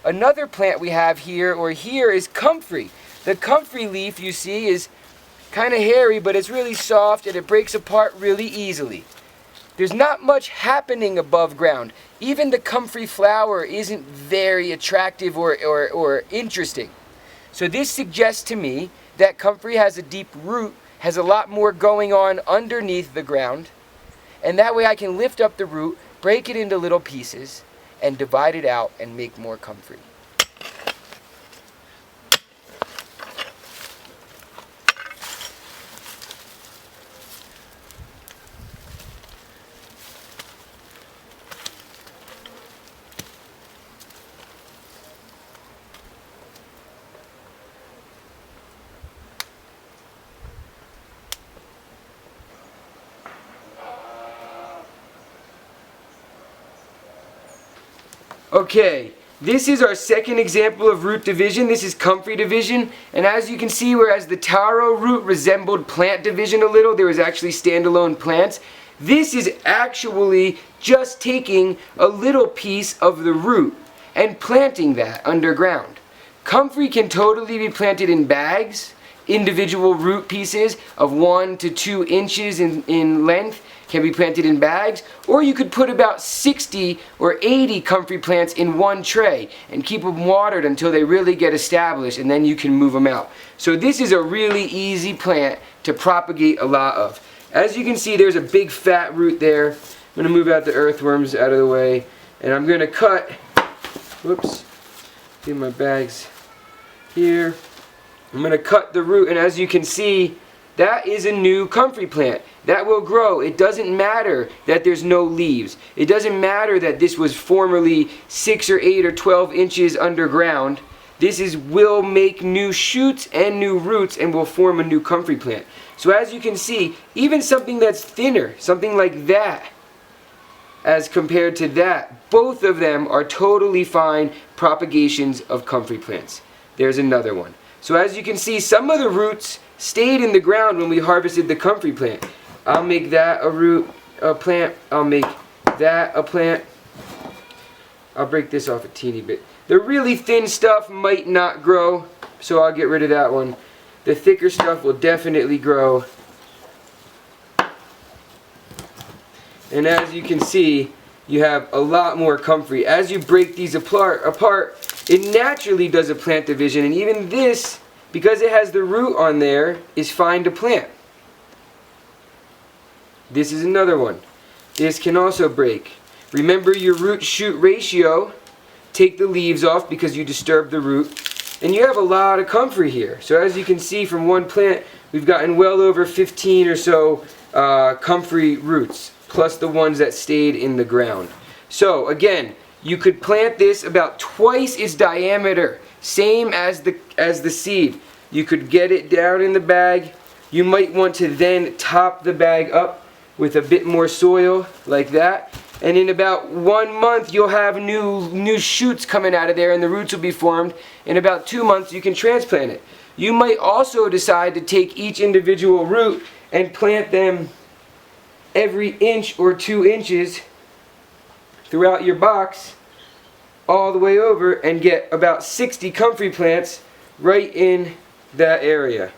Another plant we have here is comfrey. The comfrey leaf, you see, is kind of hairy, but it's really soft and it breaks apart really easily. There's not much happening above ground. Even the comfrey flower isn't very attractive or interesting. So this suggests to me that comfrey has a deep root, has a lot more going on underneath the ground, and that way I can lift up the root, break it into little pieces, and divide it out and make more comfrey. Okay, this is our second example of root division. This is comfrey division, and as you can see, whereas the taro root resembled plant division a little, there was actually standalone plants. This is actually just taking a little piece of the root and planting that underground. Comfrey can totally be planted in bags. Individual root pieces of 1 to 2 inches in length can be planted in bags, or you could put about 60 or 80 comfrey plants in one tray and keep them watered until they really get established, and then you can move them out. So this is a really easy plant to propagate a lot of. As you can see, there's a big fat root there. I'm going to move out the earthworms out of the way, and I'm going to cut, whoops, get my bags here. I'm going to cut the root, and as you can see, that is a new comfrey plant. That will grow. It doesn't matter that there's no leaves. It doesn't matter that this was formerly 6 or 8 or 12 inches underground. This will make new shoots and new roots and will form a new comfrey plant. So as you can see, even something that's thinner, something like that, as compared to that, both of them are totally fine propagations of comfrey plants. There's another one. So as you can see, some of the roots stayed in the ground when we harvested the comfrey plant. I'll make that a plant. I'll make that a plant. I'll break this off a teeny bit. The really thin stuff might not grow, so I'll get rid of that one. The thicker stuff will definitely grow. And as you can see, you have a lot more comfrey. As you break these apart, it naturally does a plant division, and even this, because it has the root on there, is fine to plant. This is another one. This can also break. Remember your root-shoot ratio. Take the leaves off because you disturbed the root. And you have a lot of comfrey here. So as you can see from one plant, we've gotten well over 15 or so comfrey roots, plus the ones that stayed in the ground. So again, you could plant this about twice its diameter, same as the seed. You could get it down in the bag. You might want to then top the bag up with a bit more soil, like that. And in about 1 month, you'll have new shoots coming out of there, and the roots will be formed. In about 2 months, you can transplant it. You might also decide to take each individual root and plant them every inch or 2 inches throughout your box, all the way over, and get about 60 comfrey plants right in that area.